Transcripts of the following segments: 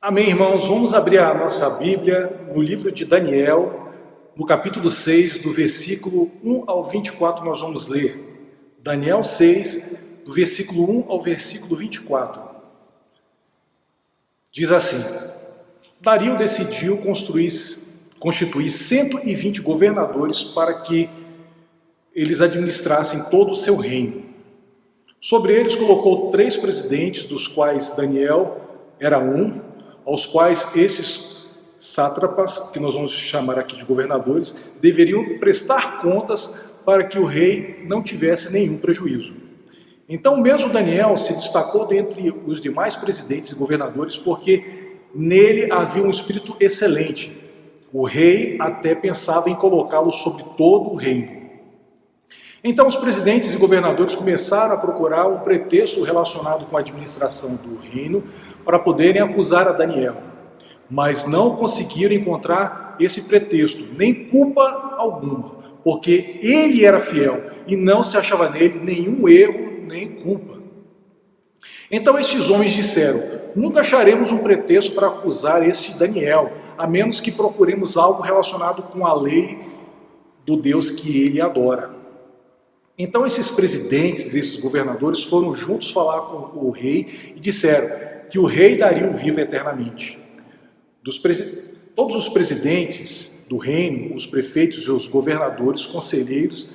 Amém, irmãos? Vamos abrir a nossa Bíblia no livro de Daniel, no capítulo 6, do versículo 1 ao 24, nós vamos ler. Daniel 6, do versículo 1 ao versículo 24. Diz assim: Dario decidiu constituir 120 governadores para que eles administrassem todo o seu reino. Sobre eles colocou 3 presidentes, dos quais Daniel era um, aos quais esses sátrapas, que nós vamos chamar aqui de governadores, deveriam prestar contas para que o rei não tivesse nenhum prejuízo. Então mesmo Daniel se destacou dentre os demais presidentes e governadores porque nele havia um espírito excelente. O rei até pensava em colocá-lo sobre todo o reino. Então os presidentes e governadores começaram a procurar um pretexto relacionado com a administração do reino para poderem acusar a Daniel. Mas não conseguiram encontrar esse pretexto, nem culpa alguma, porque ele era fiel e não se achava nele nenhum erro nem culpa. Então estes homens disseram: nunca acharemos um pretexto para acusar esse Daniel, a menos que procuremos algo relacionado com a lei do Deus que ele adora. Então esses presidentes, esses governadores foram juntos falar com o rei e disseram que o rei Dario viva eternamente. Todos os presidentes do reino, os prefeitos e os governadores, conselheiros,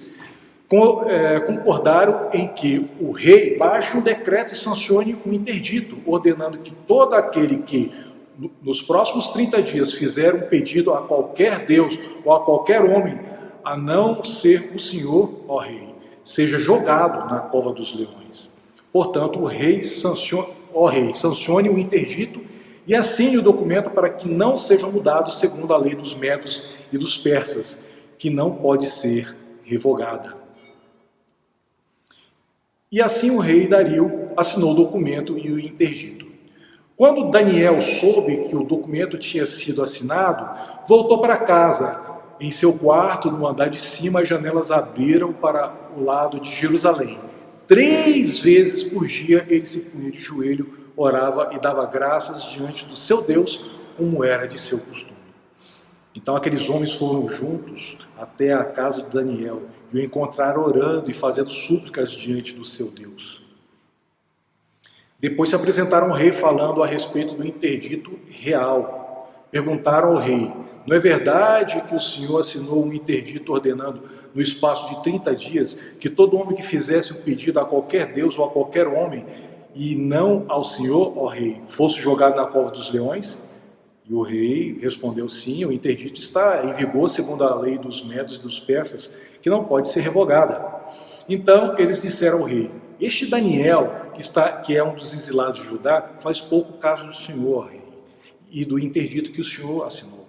concordaram em que o rei baixe um decreto e sancione um interdito, ordenando que todo aquele que nos próximos 30 dias fizer um pedido a qualquer Deus ou a qualquer homem, a não ser o Senhor, ó rei, seja jogado na cova dos leões. Portanto, o rei sancione o interdito e assine o documento para que não seja mudado segundo a lei dos medos e dos persas, que não pode ser revogada. E assim o rei Dario assinou o documento e o interdito. Quando Daniel soube que o documento tinha sido assinado, voltou para casa. Em seu quarto, no andar de cima, as janelas abriram para o lado de Jerusalém. 3 vezes por dia ele se punha de joelho, orava e dava graças diante do seu Deus, como era de seu costume. Então aqueles homens foram juntos até a casa de Daniel e o encontraram orando e fazendo súplicas diante do seu Deus. Depois se apresentaram ao rei falando a respeito do interdito real. Perguntaram ao rei: não é verdade que o Senhor assinou um interdito ordenando, no espaço de 30 dias, que todo homem que fizesse um pedido a qualquer Deus ou a qualquer homem, e não ao Senhor, ó rei, fosse jogado na cova dos leões? E o rei respondeu: sim, o interdito está em vigor segundo a lei dos medos e dos persas, que não pode ser revogada. Então eles disseram ao rei: este Daniel, que é um dos exilados de Judá, faz pouco caso do Senhor, rei, e do interdito que o Senhor assinou.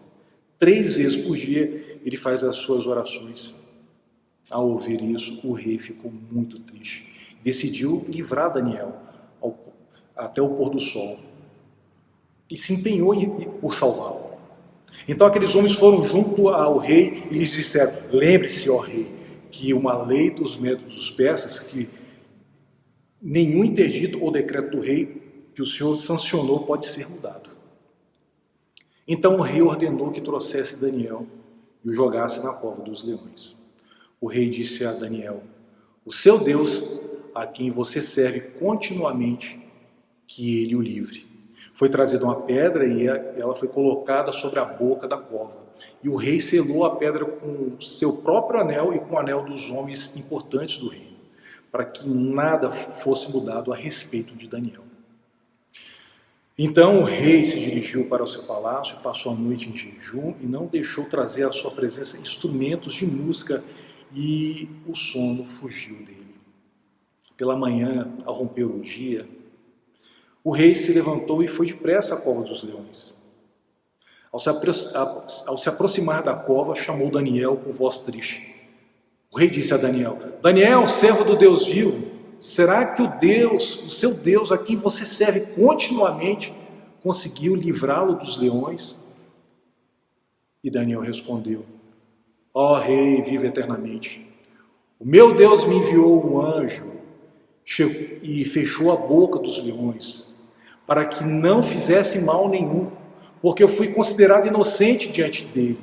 3 vezes por dia ele faz as suas orações. Ao ouvir isso, o rei ficou muito triste. Decidiu livrar Daniel até o pôr do sol e se empenhou por salvá-lo. Então aqueles homens foram junto ao rei e lhes disseram: lembre-se, ó rei, que uma lei dos medos dos persas, que nenhum interdito ou decreto do rei que o Senhor sancionou pode ser mudado. Então o rei ordenou que trouxesse Daniel e o jogasse na cova dos leões. O rei disse a Daniel: o seu Deus, a quem você serve continuamente, que ele o livre. Foi trazida uma pedra e ela foi colocada sobre a boca da cova. E o rei selou a pedra com o seu próprio anel e com o anel dos homens importantes do reino, para que nada fosse mudado a respeito de Daniel. Então o rei se dirigiu para o seu palácio, passou a noite em jejum e não deixou trazer à sua presença instrumentos de música, e o sono fugiu dele. Pela manhã, ao romper o dia, o rei se levantou e foi depressa à cova dos leões. Ao se aproximar da cova, chamou Daniel com voz triste. O rei disse a Daniel: Daniel, servo do Deus vivo, será que o seu Deus, a quem você serve continuamente, conseguiu livrá-lo dos leões? E Daniel respondeu: ó rei, vive eternamente. O meu Deus me enviou um anjo e fechou a boca dos leões, para que não fizesse mal nenhum, porque eu fui considerado inocente diante dele,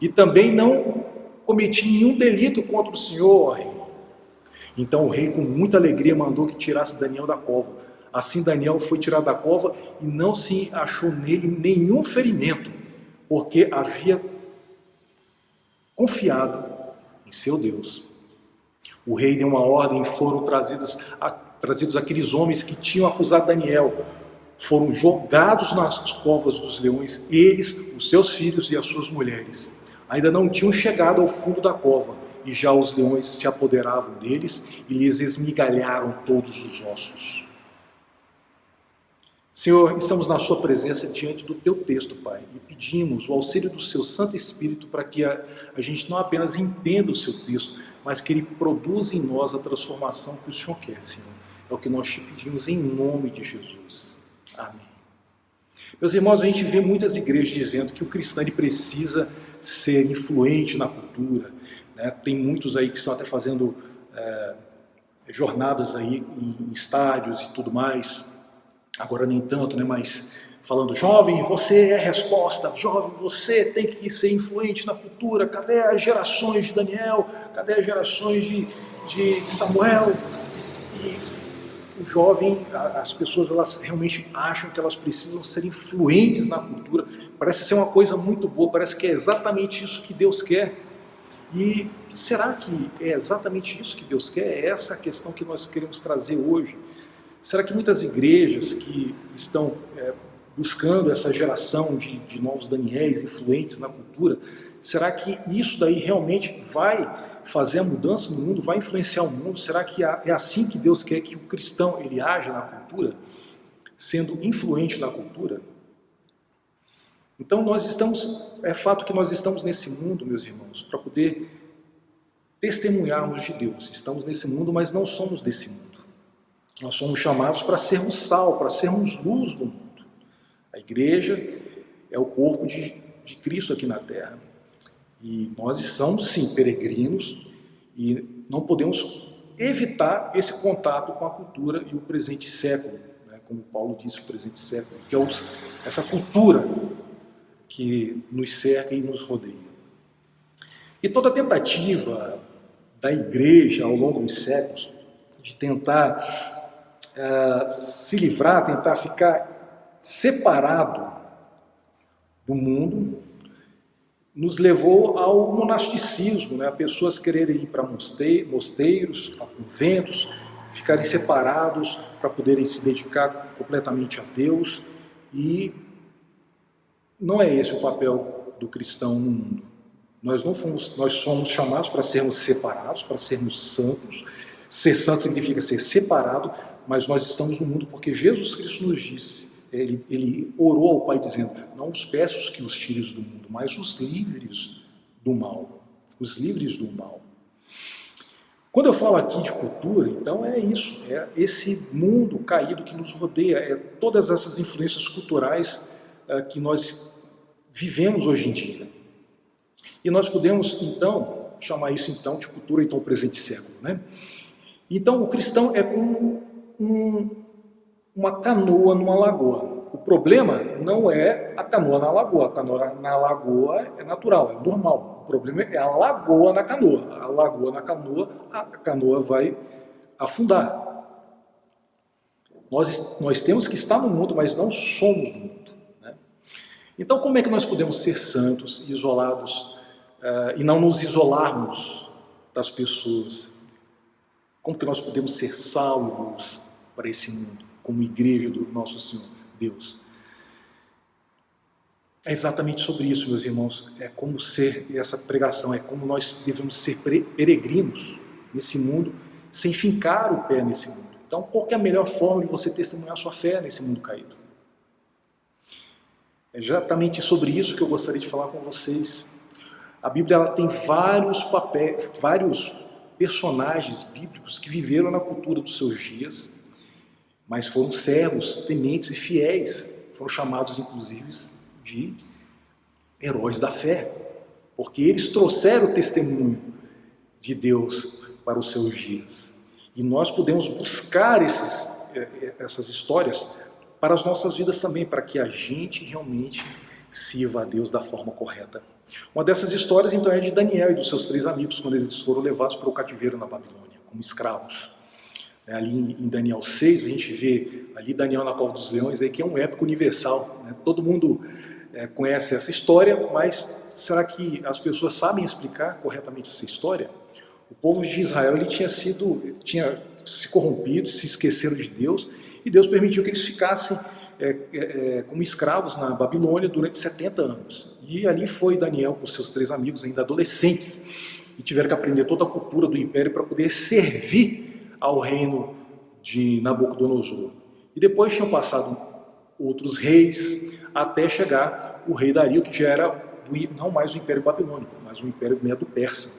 e também não cometi nenhum delito contra o Senhor, ó rei. Então o rei com muita alegria mandou que tirasse Daniel da cova. Assim Daniel foi tirado da cova e não se achou nele nenhum ferimento, porque havia confiado em seu Deus. O rei deu uma ordem e foram trazidos aqueles homens que tinham acusado Daniel. Foram jogados nas covas dos leões, eles, os seus filhos e as suas mulheres. Ainda não tinham chegado ao fundo da cova, e já os leões se apoderavam deles e lhes esmigalharam todos os ossos. Senhor, estamos na sua presença diante do teu texto, Pai, e pedimos o auxílio do seu Santo Espírito para que a gente não apenas entenda o seu texto, mas que ele produza em nós a transformação que o Senhor quer, Senhor. É o que nós te pedimos em nome de Jesus. Amém. Meus irmãos, a gente vê muitas igrejas dizendo que o cristão ele precisa ser influente na cultura, né? Tem muitos aí que estão até fazendo jornadas aí em estádios e tudo mais. Agora nem tanto, né? Mas falando, jovem, você é a resposta, jovem, você tem que ser influente na cultura. Cadê as gerações de Daniel? Cadê as gerações de Samuel? E o jovem, as pessoas, elas realmente acham que elas precisam ser influentes na cultura. Parece ser uma coisa muito boa, parece que é exatamente isso que Deus quer. E será que é exatamente isso que Deus quer? É essa a questão que nós queremos trazer hoje. Será que muitas igrejas que estão buscando essa geração de novos Daniéis influentes na cultura, será que isso daí realmente vai fazer a mudança no mundo, vai influenciar o mundo? Será que é assim que Deus quer que o cristão ele haja na cultura, sendo influente na cultura? Então é fato que nós estamos nesse mundo, meus irmãos, para poder testemunharmos de Deus. Estamos nesse mundo, mas não somos desse mundo. Nós somos chamados para sermos sal, para sermos luz do mundo. A igreja é o corpo de Cristo aqui na terra. E nós somos, sim, peregrinos e não podemos evitar esse contato com a cultura e o presente século, né? Como Paulo disse, o presente século, que é essa cultura que nos cerca e nos rodeia. E toda tentativa da igreja ao longo dos séculos de tentar se livrar, tentar ficar separado do mundo, nos levou ao monasticismo, né? Pessoas quererem ir para mosteiros, a conventos, ficarem separados para poderem se dedicar completamente a Deus. E não é esse o papel do cristão no mundo. Nós somos chamados para sermos separados, para sermos santos. Ser santo significa ser separado, mas nós estamos no mundo porque Jesus Cristo nos disse, ele orou ao Pai dizendo, não os peço que os tires do mundo, mas os livres do mal. Os livres do mal. Quando eu falo aqui de cultura, então é isso, é esse mundo caído que nos rodeia, é todas essas influências culturais que nós vivemos hoje em dia. E nós podemos, então, chamar isso então de cultura, então, presente século, né? Então, o cristão é como uma canoa numa lagoa. O problema não é a canoa na lagoa. A canoa na lagoa é natural, é normal. O problema é a lagoa na canoa. A lagoa na canoa, a canoa vai afundar. Nós temos que estar no mundo, mas não somos do mundo, né? Então, como é que nós podemos ser santos, isolados, e não nos isolarmos das pessoas? Como que nós podemos ser sal e luz para esse mundo, como igreja do nosso Senhor Deus? É exatamente sobre isso, meus irmãos. É como ser essa pregação, é como nós devemos ser peregrinos nesse mundo, sem fincar o pé nesse mundo. Então, qual que é a melhor forma de você testemunhar sua fé nesse mundo caído? É exatamente sobre isso que eu gostaria de falar com vocês. A Bíblia ela tem vários personagens bíblicos que viveram na cultura dos seus dias, mas foram servos, tementes e fiéis. Foram chamados, inclusive, de heróis da fé, porque eles trouxeram o testemunho de Deus para os seus dias. E nós podemos buscar essas histórias para as nossas vidas também, para que a gente realmente sirva a Deus da forma correta. Uma dessas histórias, então, é de Daniel e dos seus 3 amigos, quando eles foram levados para o cativeiro na Babilônia, como escravos. Ali em Daniel 6, a gente vê ali Daniel na cova dos leões, aí, que é um épico universal. Todo mundo conhece essa história, mas será que as pessoas sabem explicar corretamente essa história? O povo de Israel ele tinha se corrompido, se esqueceram de Deus, e Deus permitiu que eles ficassem como escravos na Babilônia durante 70 anos. E ali foi Daniel com seus 3 amigos, ainda adolescentes, e tiveram que aprender toda a cultura do império para poder servir ao reino de Nabucodonosor. E depois tinham passado outros reis, até chegar o rei Dario, que já era não mais o Império Babilônico, mas o Império Medo-Persa.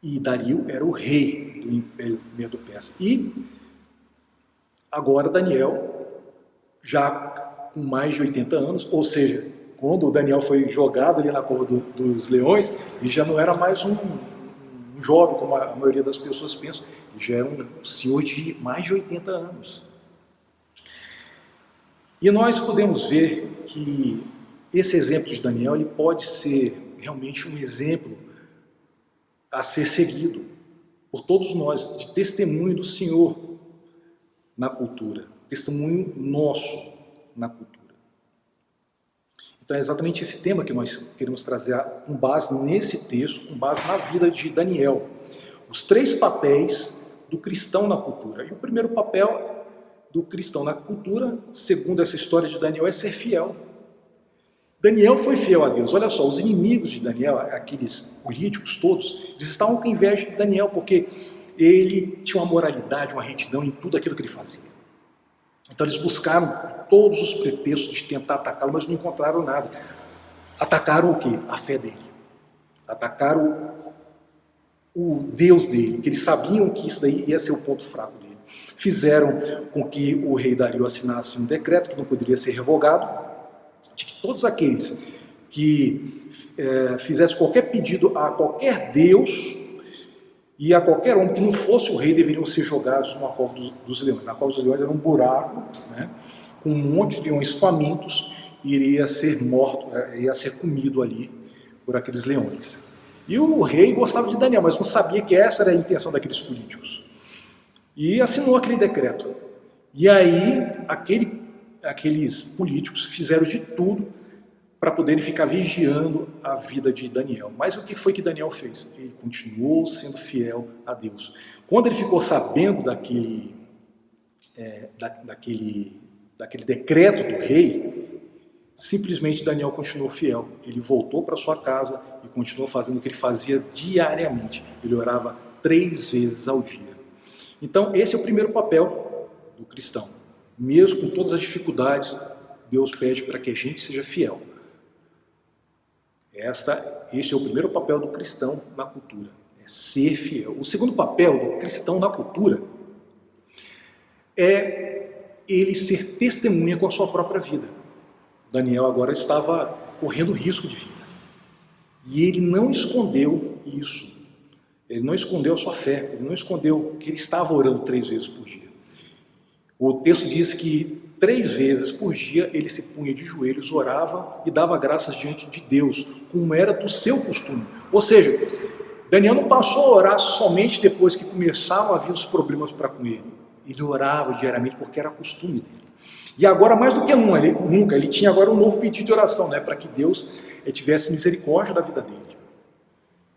E Dario era o rei do Império Medo-Persa. E agora Daniel, já com mais de 80 anos, ou seja, quando o Daniel foi jogado ali na cova dos leões, ele já não era mais um jovem, como a maioria das pessoas pensa, ele já era um senhor de mais de 80 anos. E nós podemos ver que esse exemplo de Daniel ele pode ser realmente um exemplo a ser seguido por todos nós, de testemunho do Senhor na cultura, testemunho nosso na cultura. Então é exatamente esse tema que nós queremos trazer com base nesse texto, com base na vida de Daniel. Os 3 papéis do cristão na cultura. E o primeiro papel do cristão na cultura, segundo essa história de Daniel, é ser fiel. Daniel foi fiel a Deus. Olha só, os inimigos de Daniel, aqueles políticos todos, eles estavam com inveja de Daniel, porque ele tinha uma moralidade, uma retidão em tudo aquilo que ele fazia. Então eles buscaram todos os pretextos de tentar atacá-lo, mas não encontraram nada. Atacaram o quê? A fé dele. Atacaram o Deus dele, que eles sabiam que isso daí ia ser o ponto fraco dele. Fizeram com que o rei Dario assinasse um decreto que não poderia ser revogado, de que todos aqueles que fizessem qualquer pedido a qualquer Deus e a qualquer homem que não fosse o rei deveriam ser jogados na cova dos leões. Na cova dos leões era um buraco, né, com um monte de leões famintos, e iria ser morto, ia ser comido ali por aqueles leões. E o rei gostava de Daniel, mas não sabia que essa era a intenção daqueles políticos. E assinou aquele decreto. E aí, aqueles políticos fizeram de tudo para poderem ficar vigiando a vida de Daniel. Mas o que foi que Daniel fez? Ele continuou sendo fiel a Deus. Quando ele ficou sabendo daquele decreto do rei, simplesmente Daniel continuou fiel. Ele voltou para sua casa e continuou fazendo o que ele fazia diariamente. Ele orava 3 vezes ao dia. Então, esse é o primeiro papel do cristão. Mesmo com todas as dificuldades, Deus pede para que a gente seja fiel. Este é o primeiro papel do cristão na cultura, é ser fiel. O segundo papel do cristão na cultura é ele ser testemunha com a sua própria vida. Daniel agora estava correndo risco de vida. E ele não escondeu isso. Ele não escondeu a sua fé, ele não escondeu que ele estava orando 3 vezes por dia. O texto diz que 3 vezes por dia ele se punha de joelhos, orava e dava graças diante de Deus, como era do seu costume. Ou seja, Daniel não passou a orar somente depois que começaram a vir os problemas para com ele. Ele orava diariamente porque era costume dele. E agora, mais do que nunca, ele tinha agora um novo pedido de oração, né, para que Deus tivesse misericórdia da vida dele.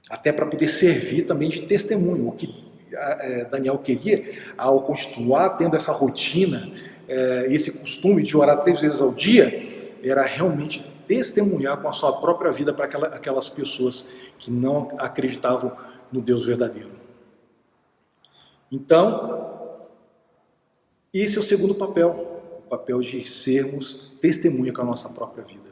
Até para poder servir também de testemunho. O que Daniel queria, ao continuar tendo essa rotina, esse costume de orar 3 vezes ao dia, era realmente testemunhar com a sua própria vida para aquelas pessoas que não acreditavam no Deus verdadeiro. Então, esse é o segundo papel, o papel de sermos testemunha com a nossa própria vida.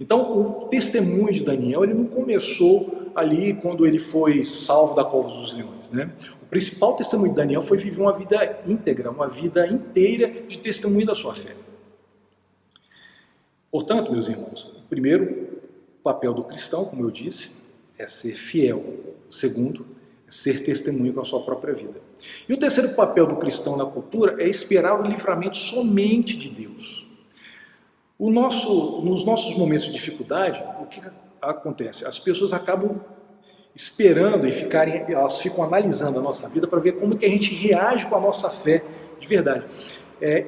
Então, o testemunho de Daniel ele não começou ali quando ele foi salvo da cova dos leões, né? O principal testemunho de Daniel foi viver uma vida íntegra, uma vida inteira de testemunho da sua fé. Portanto, meus irmãos, o primeiro papel do cristão, como eu disse, é ser fiel. O segundo ser testemunha com a sua própria vida. E o terceiro papel do cristão na cultura é esperar o livramento somente de Deus. Nos nossos momentos de dificuldade, o que acontece? As pessoas acabam esperando elas ficam analisando a nossa vida para ver como que a gente reage com a nossa fé de verdade.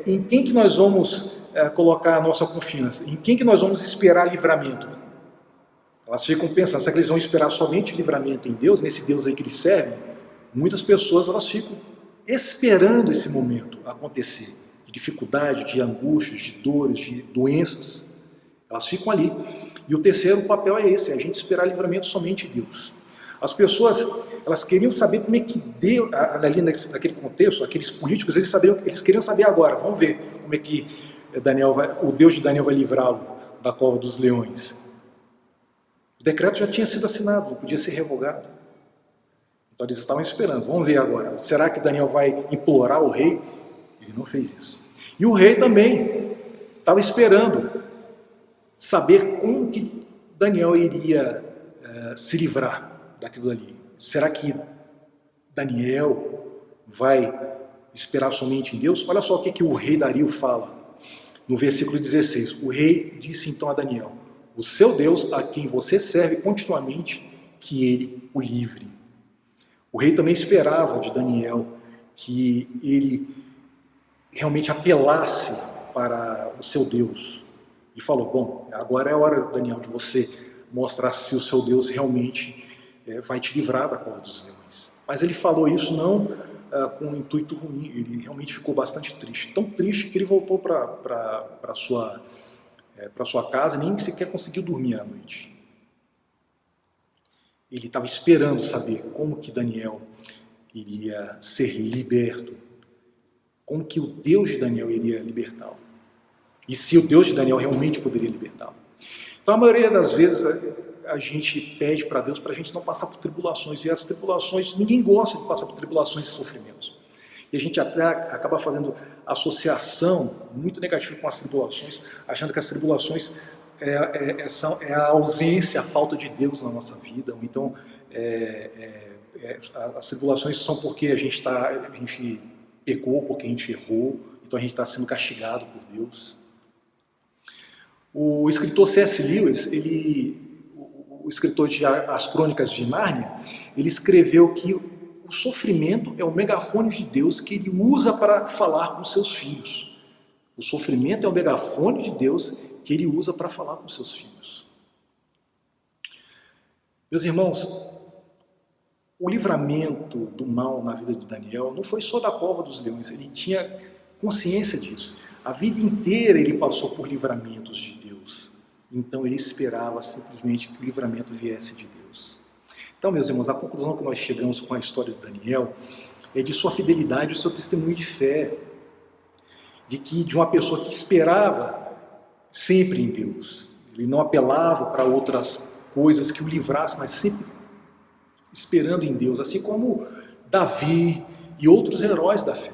Em quem que nós vamos colocar a nossa confiança? Em quem que nós vamos esperar livramento? Elas ficam pensando, será que eles vão esperar somente livramento em Deus, nesse Deus aí que eles servem? Muitas pessoas elas ficam esperando esse momento acontecer, de dificuldade, de angústias, de dores, de doenças. Elas ficam ali. E o terceiro papel é esse, é a gente esperar livramento somente em Deus. As pessoas, elas queriam saber como é que Deus, ali naquele contexto, aqueles políticos, eles queriam saber agora, vamos ver como é que o Deus de Daniel vai livrá-lo da cova dos leões. O decreto já tinha sido assinado, não podia ser revogado. Então eles estavam esperando, vamos ver agora, será que Daniel vai implorar o rei? Ele não fez isso. E o rei também estava esperando saber como que Daniel iria se livrar daquilo ali. Será que Daniel vai esperar somente em Deus? Olha só o que o rei Dario fala no versículo 16. O rei disse então a Daniel: o seu Deus, a quem você serve continuamente, que ele o livre. O rei também esperava de Daniel que ele realmente apelasse para o seu Deus. E falou, bom, agora é a hora, Daniel, de você mostrar se o seu Deus realmente vai te livrar da cova dos leões. Mas ele falou isso não com um intuito ruim, ele realmente ficou bastante triste. Tão triste que ele voltou para sua casa e nem sequer conseguiu dormir à noite. Ele estava esperando saber como que Daniel iria ser liberto, como que o Deus de Daniel iria libertá-lo. E se o Deus de Daniel realmente poderia libertá-lo. Então, a maioria das vezes, a gente pede para Deus para a gente não passar por tribulações. E as tribulações, ninguém gosta de passar por tribulações e sofrimentos. E a gente até acaba fazendo associação muito negativa com as tribulações, achando que as tribulações é a ausência, a falta de Deus na nossa vida. Ou então, as tribulações são porque a gente pecou, porque a gente errou, então a gente está sendo castigado por Deus. O escritor C.S. Lewis, o escritor de As Crônicas de Nárnia, ele escreveu que o sofrimento é o megafone de Deus que ele usa para falar com seus filhos. O sofrimento é o megafone de Deus que ele usa para falar com seus filhos. Meus irmãos, o livramento do mal na vida de Daniel não foi só da cova dos leões, ele tinha consciência disso. A vida inteira ele passou por livramentos de Deus. Então ele esperava simplesmente que o livramento viesse de Deus. Então, meus irmãos, a conclusão que nós chegamos com a história de Daniel é de sua fidelidade e seu testemunho de fé. De uma pessoa que esperava sempre em Deus. Ele não apelava para outras coisas que o livrassem, mas sempre esperando em Deus. Assim como Davi e outros heróis da fé.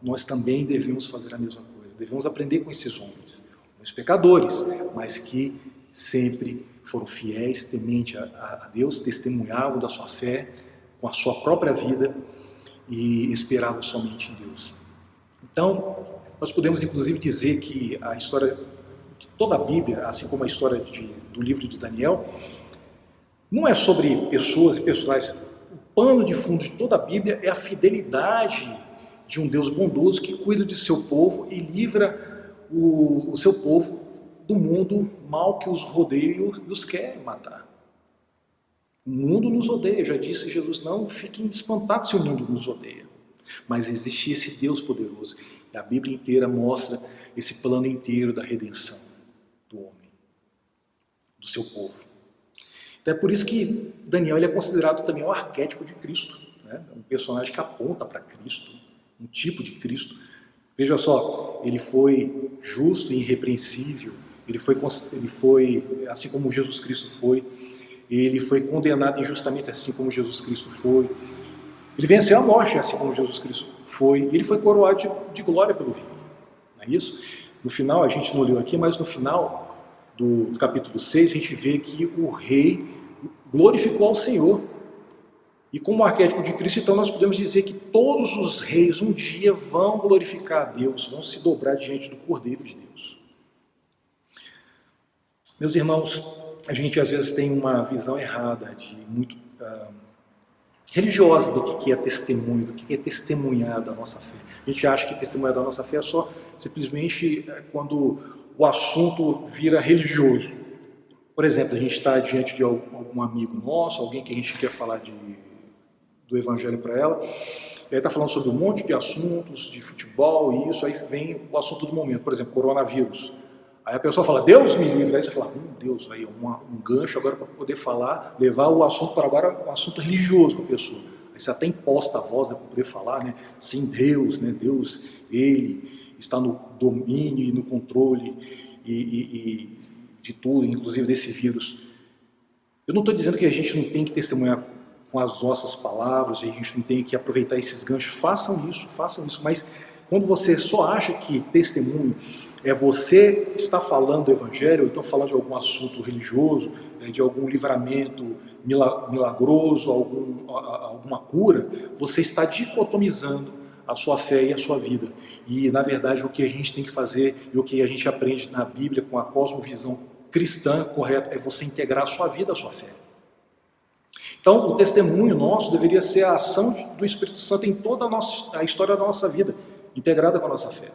Nós também devemos fazer a mesma coisa. Devemos aprender com esses homens, os pecadores, mas que sempre foram fiéis, temente a Deus, testemunhavam da sua fé com a sua própria vida e esperavam somente em Deus. Então, nós podemos inclusive dizer que a história de toda a Bíblia, assim como a história do livro de Daniel, não é sobre pessoas e personagens. O pano de fundo de toda a Bíblia é a fidelidade de um Deus bondoso que cuida de seu povo e livra o seu povo do mundo mal que os rodeia e os quer matar. O mundo nos odeia, já disse Jesus, não fiquem espantados se o mundo nos odeia. Mas existe esse Deus poderoso e a Bíblia inteira mostra esse plano inteiro da redenção do homem, do seu povo. Então é por isso que Daniel ele é considerado também o arquétipo de Cristo, né? Um personagem que aponta para Cristo, um tipo de Cristo. Veja só, ele foi justo e irrepreensível, ele foi assim como Jesus Cristo foi, ele foi condenado injustamente assim como Jesus Cristo foi, ele venceu a morte assim como Jesus Cristo foi, ele foi coroado de glória pelo rei. Não é isso? No final, a gente não leu aqui, mas no final do capítulo 6, a gente vê que o rei glorificou ao Senhor. E como arquétipo de Cristo, então nós podemos dizer que todos os reis um dia vão glorificar a Deus, vão se dobrar diante do Cordeiro de Deus. Meus irmãos, a gente às vezes tem uma visão errada, muito religiosa do que é testemunho, do que é testemunhar da nossa fé. A gente acha que testemunhar da nossa fé é só simplesmente quando o assunto vira religioso. Por exemplo, a gente está diante de algum amigo nosso, alguém que a gente quer falar do evangelho para ela, ele está falando sobre um monte de assuntos, de futebol e isso, aí vem o assunto do momento, por exemplo, coronavírus. Aí a pessoa fala, Deus me livre, aí você fala, Deus, aí um gancho agora para poder falar, levar o assunto para agora um assunto religioso para a pessoa. Aí você até imposta a voz, né, para poder falar, né, sim, Deus, né, Deus, Ele está no domínio e no controle e de tudo, inclusive desse vírus. Eu não estou dizendo que a gente não tem que testemunhar com as nossas palavras, a gente não tem que aproveitar esses ganchos, façam isso, mas quando você só acha que testemunho é você estar falando do evangelho, ou então falando de algum assunto religioso, de algum livramento milagroso, alguma cura, você está dicotomizando a sua fé e a sua vida. E, na verdade, o que a gente tem que fazer e o que a gente aprende na Bíblia com a cosmovisão cristã correta é você integrar a sua vida à sua fé. Então, o testemunho nosso deveria ser a ação do Espírito Santo em toda a história da nossa vida, integrada com a nossa fé.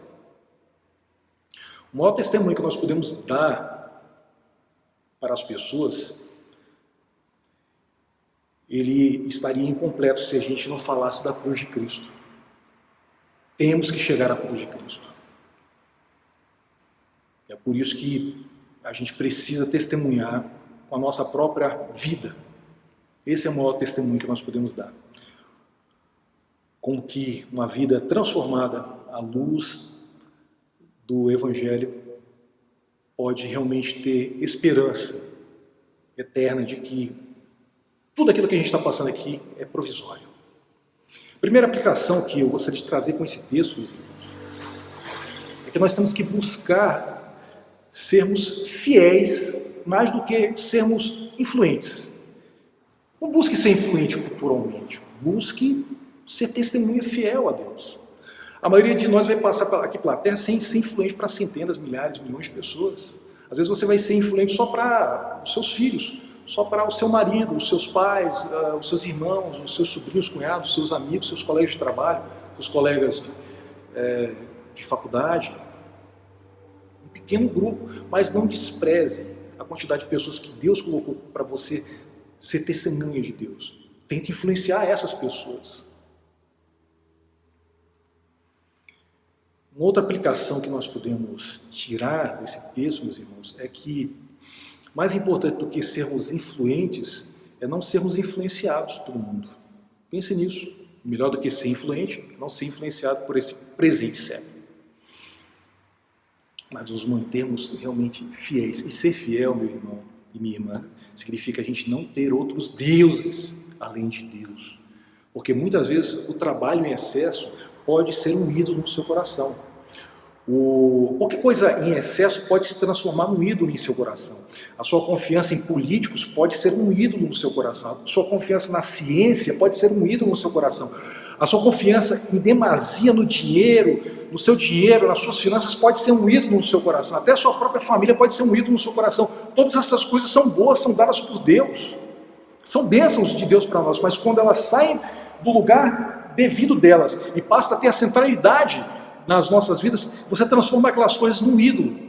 O maior testemunho que nós podemos dar para as pessoas, ele estaria incompleto se a gente não falasse da cruz de Cristo. Temos que chegar à cruz de Cristo. É por isso que a gente precisa testemunhar com a nossa própria vida. Esse é o maior testemunho que nós podemos dar. Como que uma vida transformada à luz do Evangelho pode realmente ter esperança eterna de que tudo aquilo que a gente está passando aqui é provisório. A primeira aplicação que eu gostaria de trazer com esse texto, meus irmãos, é que nós temos que buscar sermos fiéis mais do que sermos influentes. Não busque ser influente culturalmente, busque ser testemunha fiel a Deus. A maioria de nós vai passar aqui pela Terra sem ser influente para centenas, milhares, milhões de pessoas. Às vezes você vai ser influente só para os seus filhos, só para o seu marido, os seus pais, os seus irmãos, os seus sobrinhos, cunhados, os seus amigos, seus colegas de trabalho, seus colegas de faculdade. Um pequeno grupo, mas não despreze a quantidade de pessoas que Deus colocou para você ser testemunha de Deus. Tente influenciar essas pessoas. Uma outra aplicação que nós podemos tirar desse texto, meus irmãos, é que mais importante do que sermos influentes é não sermos influenciados pelo mundo. Pense nisso. Melhor do que ser influente, não ser influenciado por esse presente século. Mas nos mantermos realmente fiéis. E ser fiel, meu irmão e minha irmã, significa a gente não ter outros deuses além de Deus. Porque muitas vezes o trabalho em excesso pode ser um ídolo no seu coração. Qualquer coisa em excesso pode se transformar num ídolo em seu coração. A sua confiança em políticos pode ser um ídolo no seu coração. A sua confiança na ciência pode ser um ídolo no seu coração. A sua confiança em demasia no dinheiro, no seu dinheiro, nas suas finanças pode ser um ídolo no seu coração. Até a sua própria família pode ser um ídolo no seu coração. Todas essas coisas são boas, são dadas por Deus. São bênçãos de Deus para nós, mas quando elas saem do lugar devido delas e passam a ter a centralidade nas nossas vidas, você transforma aquelas coisas num ídolo.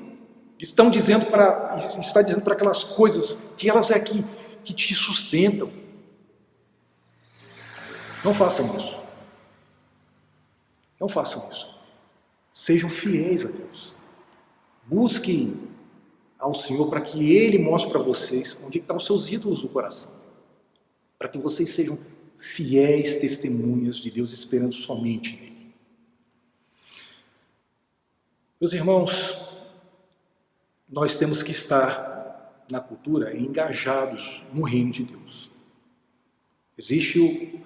Está dizendo para aquelas coisas que elas é que te sustentam. Não façam isso. Não façam isso. Sejam fiéis a Deus. Busquem ao Senhor para que Ele mostre para vocês onde estão os seus ídolos do coração. Para que vocês sejam fiéis testemunhas de Deus, esperando somente nele. Meus irmãos, nós temos que estar na cultura engajados no reino de Deus. Existem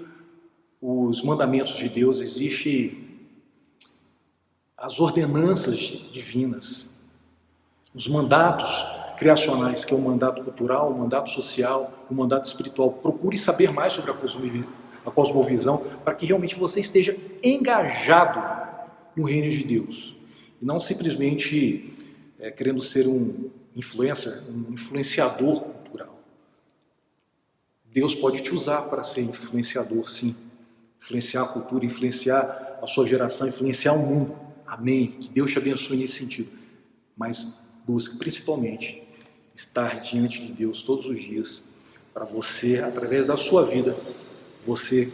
os mandamentos de Deus, existem as ordenanças divinas, os mandatos criacionais, que é o mandato cultural, o mandato social, o mandato espiritual. Procure saber mais sobre a a cosmovisão, para que realmente você esteja engajado no reino de Deus. E não simplesmente querendo ser um influencer, um influenciador cultural. Deus pode te usar para ser influenciador, sim. Influenciar a cultura, influenciar a sua geração, influenciar o mundo. Amém. Que Deus te abençoe nesse sentido. Mas busque principalmente estar diante de Deus todos os dias, para você, através da sua vida, você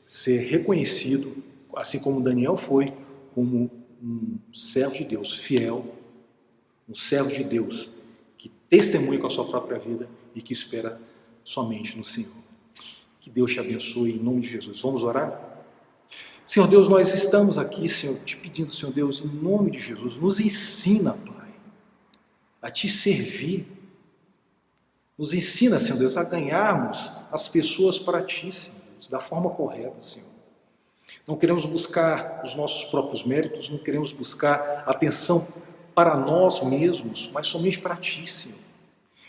ser reconhecido, assim como Daniel foi, como um servo de Deus fiel, um servo de Deus que testemunha com a sua própria vida e que espera somente no Senhor. Que Deus te abençoe em nome de Jesus. Vamos orar? Senhor Deus, nós estamos aqui, Senhor, te pedindo, Senhor Deus, em nome de Jesus, nos ensina, Pai, a te servir. Nos ensina, Senhor Deus, a ganharmos as pessoas para ti, Senhor Deus, da forma correta, Senhor. Não queremos buscar os nossos próprios méritos, não queremos buscar atenção para nós mesmos, mas somente para ti, Senhor.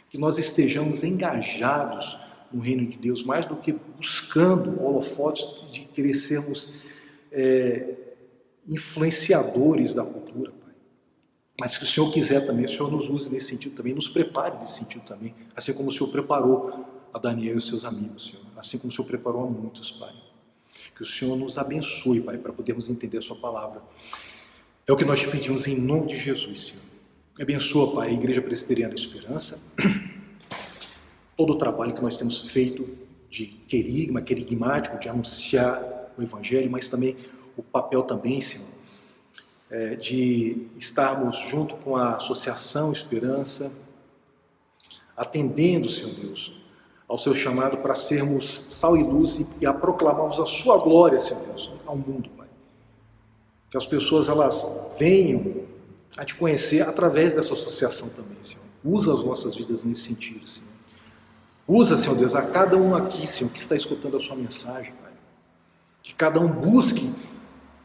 Que nós estejamos engajados no reino de Deus, mais do que buscando holofotes de querer sermos influenciadores da cultura, Pai. Mas que o Senhor quiser também, o Senhor nos use nesse sentido também, nos prepare nesse sentido também, assim como o Senhor preparou a Daniel e os seus amigos, Senhor, assim como o Senhor preparou a muitos, Pai. Que o Senhor nos abençoe, Pai, para podermos entender a sua palavra. É o que nós te pedimos em nome de Jesus, Senhor. Abençoa, Pai, a Igreja Presbiteriana da Esperança, todo o trabalho que nós temos feito de querigmático, de anunciar o Evangelho, mas também o papel também, Senhor, de estarmos junto com a Associação Esperança, atendendo, Senhor Deus, ao seu chamado para sermos sal e luz e a proclamarmos a sua glória, Senhor Deus, ao mundo, Pai. Que as pessoas, elas venham a te conhecer através dessa associação também, Senhor. Usa as nossas vidas nesse sentido, Senhor. Usa, Senhor Deus, a cada um aqui, Senhor, que está escutando a sua mensagem, Pai. Que cada um busque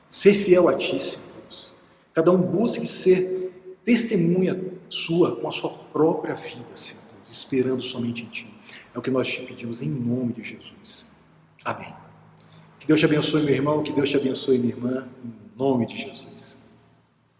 ser fiel a ti, Senhor Deus. Cada um busque ser testemunha sua com a sua própria vida, Senhor Deus, esperando somente em ti. É o que nós te pedimos em nome de Jesus. Amém. Que Deus te abençoe, meu irmão, que Deus te abençoe, minha irmã, em nome de Jesus.